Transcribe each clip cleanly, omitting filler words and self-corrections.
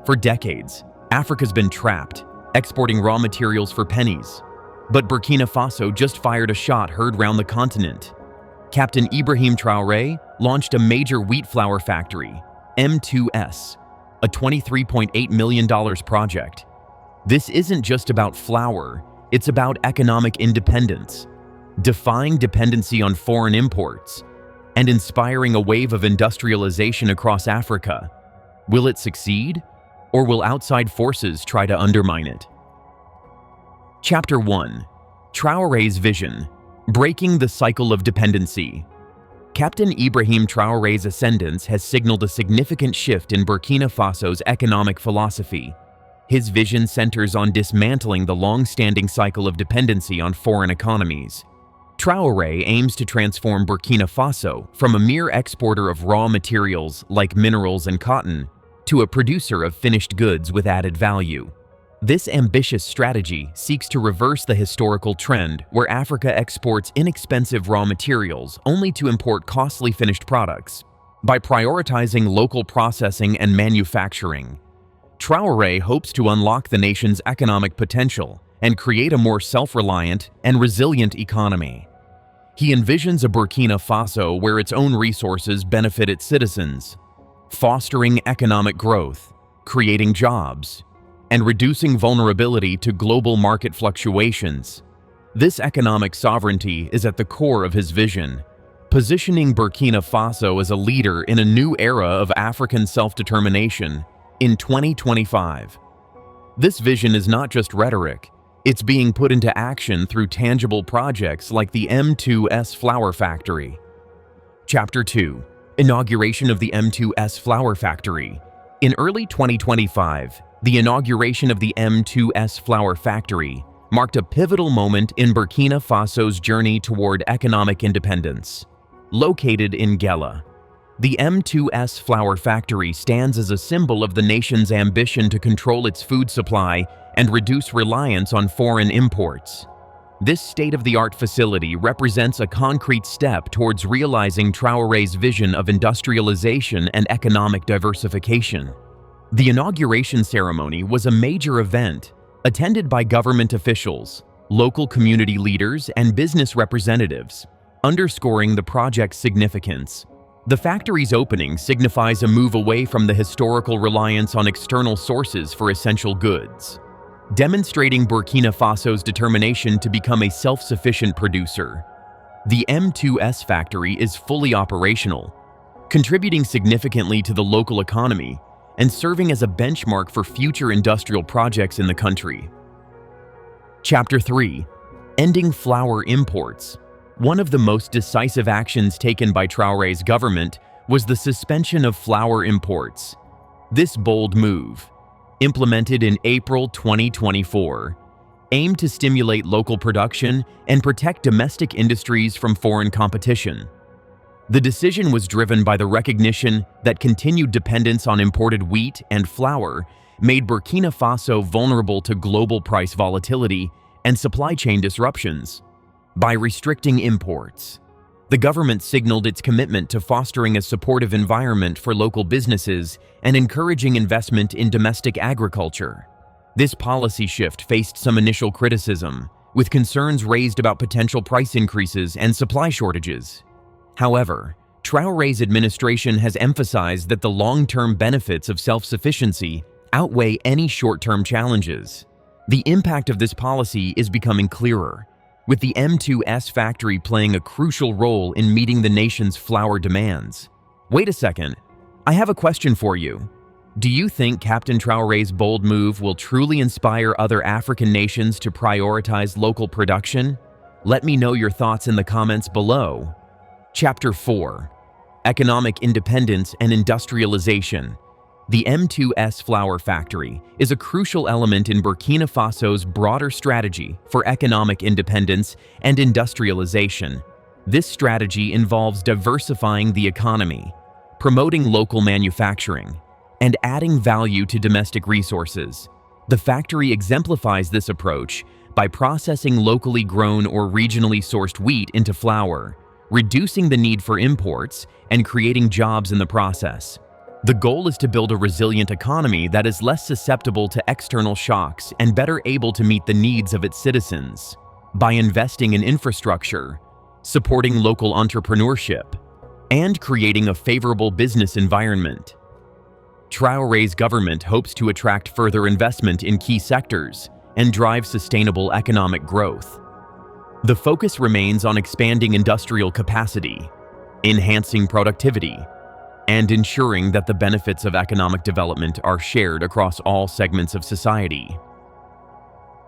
For decades, Africa's been trapped, exporting raw materials for pennies. But Burkina Faso just fired a shot heard round the continent. Captain Ibrahim Traoré launched a major wheat flour factory, M2S, a $23.8 million project. This isn't just about flour, it's about economic independence, defying dependency on foreign imports, and inspiring a wave of industrialization across Africa. Will it succeed, or will outside forces try to undermine it? Chapter 1. Traoré's Vision: Breaking the Cycle of Dependency. Captain Ibrahim Traoré's ascendance has signaled a significant shift in Burkina Faso's economic philosophy. His vision centers on dismantling the long-standing cycle of dependency on foreign economies. Traoré aims to transform Burkina Faso from a mere exporter of raw materials like minerals and cotton to a producer of finished goods with added value. This ambitious strategy seeks to reverse the historical trend where Africa exports inexpensive raw materials only to import costly finished products. By prioritizing local processing and manufacturing, Traoré hopes to unlock the nation's economic potential and create a more self-reliant and resilient economy. He envisions a Burkina Faso where its own resources benefit its citizens, fostering economic growth, creating jobs, and reducing vulnerability to global market fluctuations. This economic sovereignty is at the core of his vision, positioning Burkina Faso as a leader in a new era of African self-determination in 2025. This vision is not just rhetoric, it's being put into action through tangible projects like the M2S Flour Factory. Chapter 2. Inauguration of the M2S Flour Factory. In early 2025, the inauguration of the M2S Flour Factory marked a pivotal moment in Burkina Faso's journey toward economic independence. Located in Gela, the M2S Flour Factory stands as a symbol of the nation's ambition to control its food supply and reduce reliance on foreign imports. This state-of-the-art facility represents a concrete step towards realizing Traoré's vision of industrialization and economic diversification. The inauguration ceremony was a major event, attended by government officials, local community leaders, and business representatives, underscoring the project's significance. The factory's opening signifies a move away from the historical reliance on external sources for essential goods, demonstrating Burkina Faso's determination to become a self-sufficient producer. The M2S factory is fully operational, contributing significantly to the local economy and serving as a benchmark for future industrial projects in the country. Chapter 3. Ending flour imports. One of the most decisive actions taken by Traoré's government was the suspension of flour imports. This bold move, implemented in April 2024, aimed to stimulate local production and protect domestic industries from foreign competition. The decision was driven by the recognition that continued dependence on imported wheat and flour made Burkina Faso vulnerable to global price volatility and supply chain disruptions. By restricting imports, the government signaled its commitment to fostering a supportive environment for local businesses and encouraging investment in domestic agriculture. This policy shift faced some initial criticism, with concerns raised about potential price increases and supply shortages. However, Traoré's administration has emphasized that the long-term benefits of self-sufficiency outweigh any short-term challenges. The impact of this policy is becoming clearer, with the M2S factory playing a crucial role in meeting the nation's flour demands. Wait a second, I have a question for you. Do you think Captain Traoré's bold move will truly inspire other African nations to prioritize local production? Let me know your thoughts in the comments below. Chapter 4. Economic Independence and Industrialization. The M2S Flour Factory is a crucial element in Burkina Faso's broader strategy for economic independence and industrialization. This strategy involves diversifying the economy, promoting local manufacturing, and adding value to domestic resources. The factory exemplifies this approach by processing locally grown or regionally sourced wheat into flour, reducing the need for imports and creating jobs in the process. The goal is to build a resilient economy that is less susceptible to external shocks and better able to meet the needs of its citizens by investing in infrastructure, supporting local entrepreneurship, and creating a favorable business environment. Traoré's government hopes to attract further investment in key sectors and drive sustainable economic growth. The focus remains on expanding industrial capacity, enhancing productivity, and ensuring that the benefits of economic development are shared across all segments of society.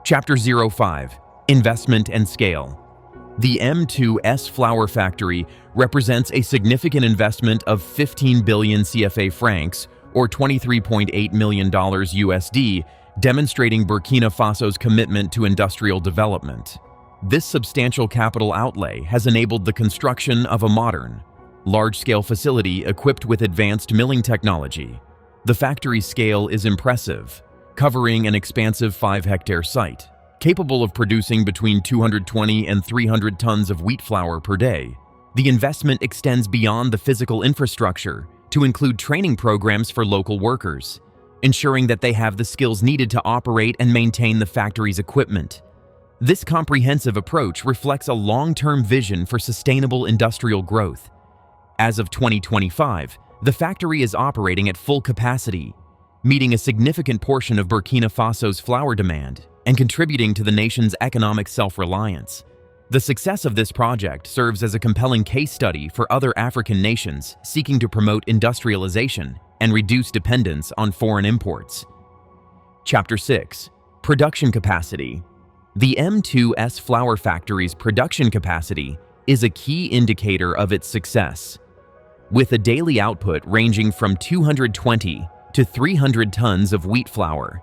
Chapter 05: Investment and Scale. The M2S flour factory represents a significant investment of 15 billion CFA francs, or $23.8 million USD, demonstrating Burkina Faso's commitment to industrial development. This substantial capital outlay has enabled the construction of a modern, large-scale facility equipped with advanced milling technology. The factory's scale is impressive, covering an expansive 5-hectare site, capable of producing between 220 and 300 tons of wheat flour per day. The investment extends beyond the physical infrastructure to include training programs for local workers, ensuring that they have the skills needed to operate and maintain the factory's equipment. This comprehensive approach reflects a long-term vision for sustainable industrial growth. As of 2025, the factory is operating at full capacity, meeting a significant portion of Burkina Faso's flour demand and contributing to the nation's economic self-reliance. The success of this project serves as a compelling case study for other African nations seeking to promote industrialization and reduce dependence on foreign imports. Chapter 6: Production Capacity. The M2S flour factory's production capacity is a key indicator of its success. With a daily output ranging from 220 to 300 tons of wheat flour,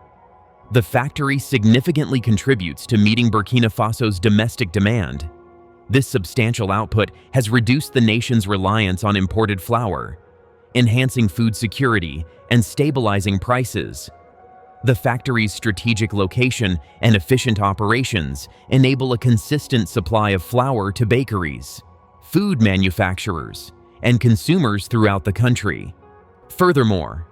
the factory significantly contributes to meeting Burkina Faso's domestic demand. This substantial output has reduced the nation's reliance on imported flour, enhancing food security and stabilizing prices. The factory's strategic location and efficient operations enable a consistent supply of flour to bakeries, food manufacturers, and consumers throughout the country. Furthermore,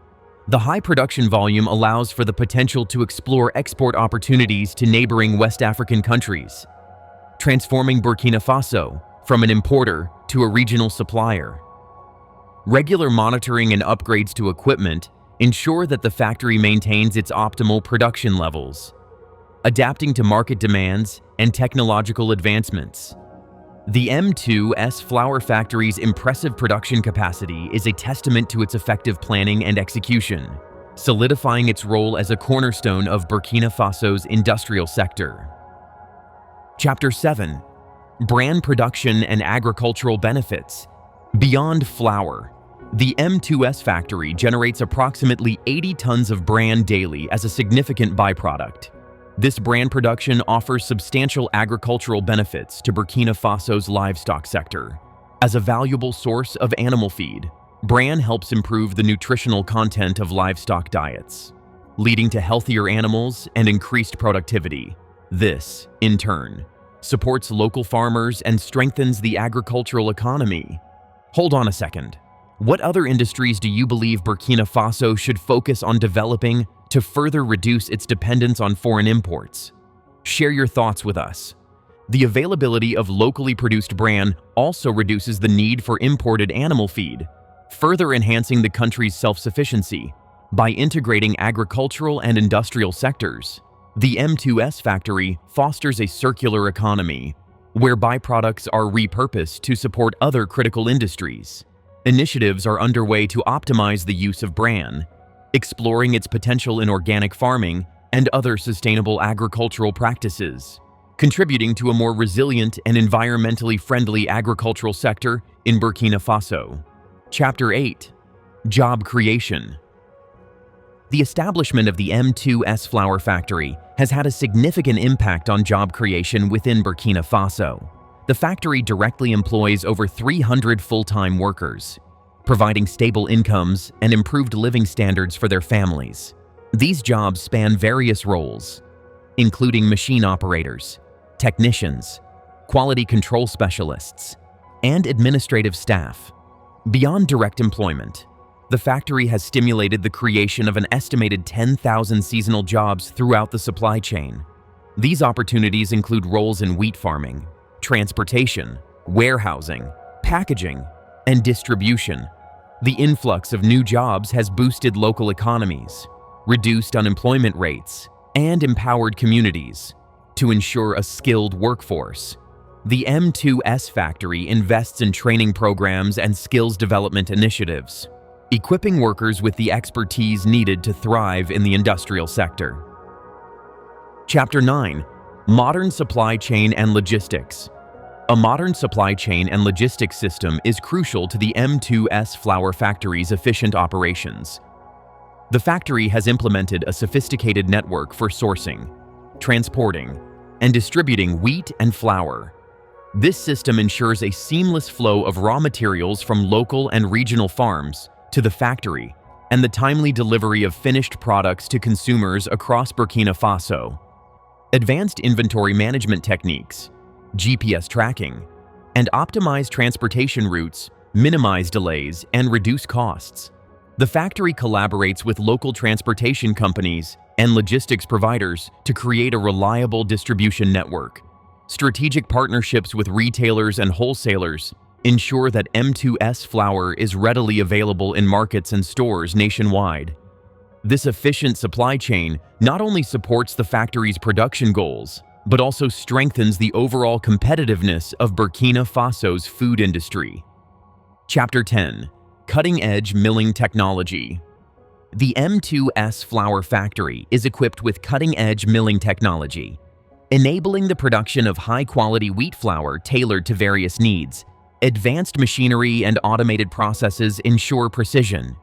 the high production volume allows for the potential to explore export opportunities to neighboring West African countries, transforming Burkina Faso from an importer to a regional supplier. Regular monitoring and upgrades to equipment ensure that the factory maintains its optimal production levels, adapting to market demands and technological advancements. The M2S flour factory's impressive production capacity is a testament to its effective planning and execution, solidifying its role as a cornerstone of Burkina Faso's industrial sector. Chapter 7: Brand Production and Agricultural Benefits. Beyond flour, the M2S factory generates approximately 80 tons of bran daily as a significant byproduct. This bran production offers substantial agricultural benefits to Burkina Faso's livestock sector. As a valuable source of animal feed, bran helps improve the nutritional content of livestock diets, leading to healthier animals and increased productivity. This, in turn, supports local farmers and strengthens the agricultural economy. Hold on a second. What other industries do you believe Burkina Faso should focus on developing to further reduce its dependence on foreign imports? Share your thoughts with us. The availability of locally produced bran also reduces the need for imported animal feed, further enhancing the country's self-sufficiency. By integrating agricultural and industrial sectors, the M2S factory fosters a circular economy, where byproducts are repurposed to support other critical industries. Initiatives are underway to optimize the use of bran, exploring its potential in organic farming and other sustainable agricultural practices, contributing to a more resilient and environmentally friendly agricultural sector in Burkina Faso. Chapter 8: Job Creation. The establishment of the M2S flour factory has had a significant impact on job creation within Burkina Faso. The factory directly employs over 300 full-time workers, providing stable incomes and improved living standards for their families. These jobs span various roles, including machine operators, technicians, quality control specialists, and administrative staff. Beyond direct employment, The factory has stimulated the creation of an estimated 10,000 seasonal jobs throughout the supply chain. These opportunities include roles in wheat farming, transportation, warehousing, packaging, and distribution. The influx of new jobs has boosted local economies, reduced unemployment rates, and empowered communities to ensure a skilled workforce. The M2S factory invests in training programs and skills development initiatives, equipping workers with the expertise needed to thrive in the industrial sector. Chapter 9. Modern Supply Chain and Logistics. A modern supply chain and logistics system is crucial to the M2S flour factory's efficient operations. The factory has implemented a sophisticated network for sourcing, transporting, and distributing wheat and flour. This system ensures a seamless flow of raw materials from local and regional farms to the factory and the timely delivery of finished products to consumers across Burkina Faso. Advanced inventory management techniques, GPS tracking, and optimized transportation routes minimize delays and reduce costs. The factory collaborates with local transportation companies and logistics providers to create a reliable distribution network. Strategic partnerships with retailers and wholesalers ensure that M2S flour is readily available in markets and stores nationwide. This efficient supply chain not only supports the factory's production goals, but also strengthens the overall competitiveness of Burkina Faso's food industry. Chapter 10. Cutting-edge milling technology. The M2S flour factory is equipped with cutting-edge milling technology, enabling the production of high-quality wheat flour tailored to various needs. Advanced machinery and automated processes ensure precision,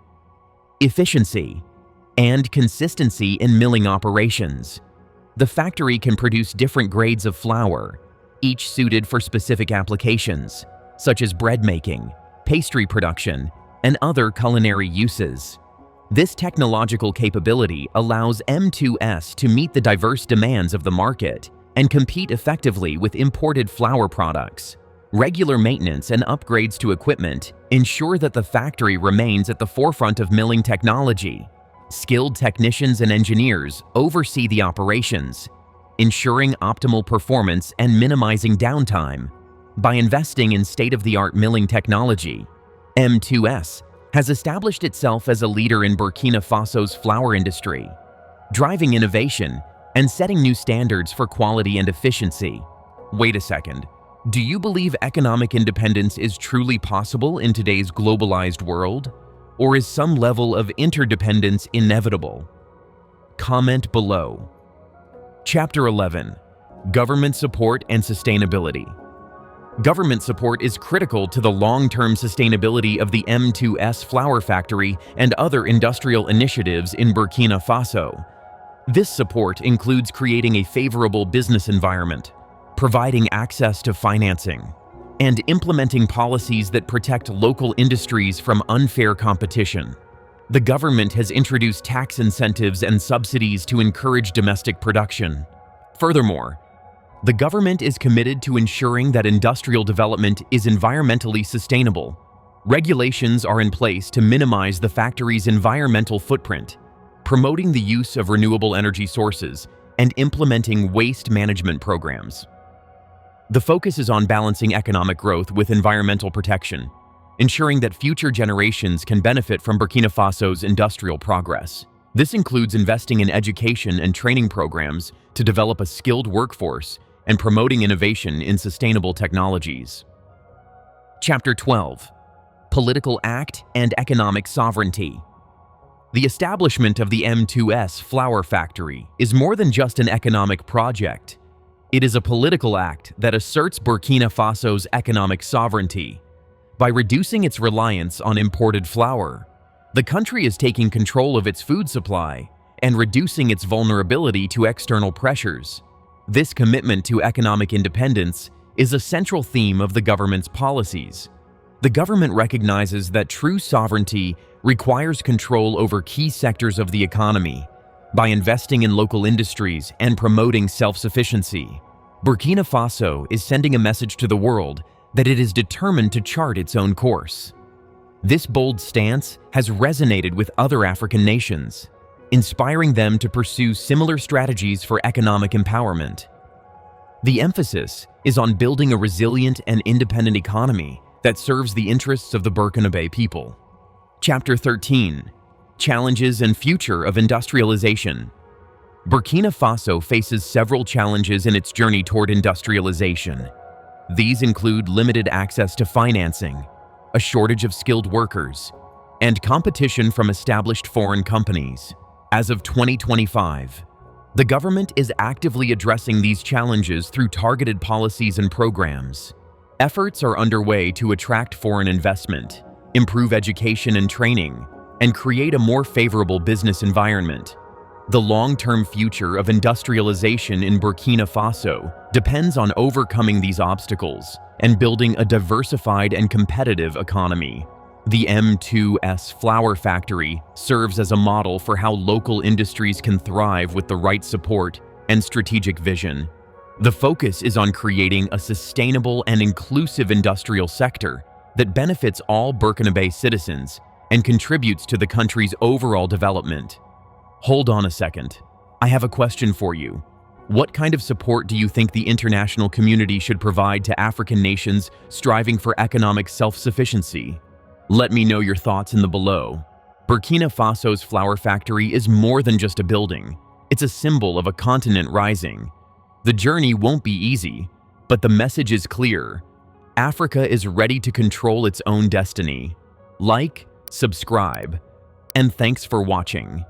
efficiency, and consistency in milling operations. The factory can produce different grades of flour, each suited for specific applications, such as bread making, pastry production, and other culinary uses. This technological capability allows M2S to meet the diverse demands of the market and compete effectively with imported flour products. Regular maintenance and upgrades to equipment ensure that the factory remains at the forefront of milling technology. Skilled technicians and engineers oversee the operations, ensuring optimal performance and minimizing downtime. By investing in state-of-the-art milling technology, M2S has established itself as a leader in Burkina Faso's flour industry, driving innovation and setting new standards for quality and efficiency. Wait a second. Do you believe economic independence is truly possible in today's globalized world? Or is some level of interdependence inevitable? Comment below. Chapter 11. Government Support and Sustainability. Government support is critical to the long-term sustainability of the M2S flour factory and other industrial initiatives in Burkina Faso. This support includes creating a favorable business environment, providing access to financing, and implementing policies that protect local industries from unfair competition. The government has introduced tax incentives and subsidies to encourage domestic production. Furthermore, the government is committed to ensuring that industrial development is environmentally sustainable. Regulations are in place to minimize the factory's environmental footprint, promoting the use of renewable energy sources, and implementing waste management programs. The focus is on balancing economic growth with environmental protection, ensuring that future generations can benefit from Burkina Faso's industrial progress. This includes investing in education and training programs to develop a skilled workforce and promoting innovation in sustainable technologies. Chapter 12. Political Act and Economic Sovereignty. The establishment of the M2S flour factory is more than just an economic project. It is a political act that asserts Burkina Faso's economic sovereignty. By reducing its reliance on imported flour, the country is taking control of its food supply and reducing its vulnerability to external pressures. This commitment to economic independence is a central theme of the government's policies. The government recognizes that true sovereignty requires control over key sectors of the economy. By investing in local industries and promoting self-sufficiency, Burkina Faso is sending a message to the world that it is determined to chart its own course. This bold stance has resonated with other African nations, inspiring them to pursue similar strategies for economic empowerment. The emphasis is on building a resilient and independent economy that serves the interests of the Burkina Faso people. Chapter 13: Challenges and Future of Industrialization. Burkina Faso faces several challenges in its journey toward industrialization. These include limited access to financing, a shortage of skilled workers, and competition from established foreign companies. As of 2025, the government is actively addressing these challenges through targeted policies and programs. Efforts are underway to attract foreign investment, improve education and training, and create a more favorable business environment. The long-term future of industrialization in Burkina Faso depends on overcoming these obstacles and building a diversified and competitive economy. The M2S flour factory serves as a model for how local industries can thrive with the right support and strategic vision. The focus is on creating a sustainable and inclusive industrial sector that benefits all Burkina Faso citizens and contributes to the country's overall development. Hold on a second. I have a question for you. What kind of support do you think the international community should provide to African nations striving for economic self-sufficiency? Let me know your thoughts in the below. Burkina Faso's flour factory is more than just a building. It's a symbol of a continent rising. The journey won't be easy, but the message is clear. Africa is ready to control its own destiny. Like, subscribe, and thanks for watching.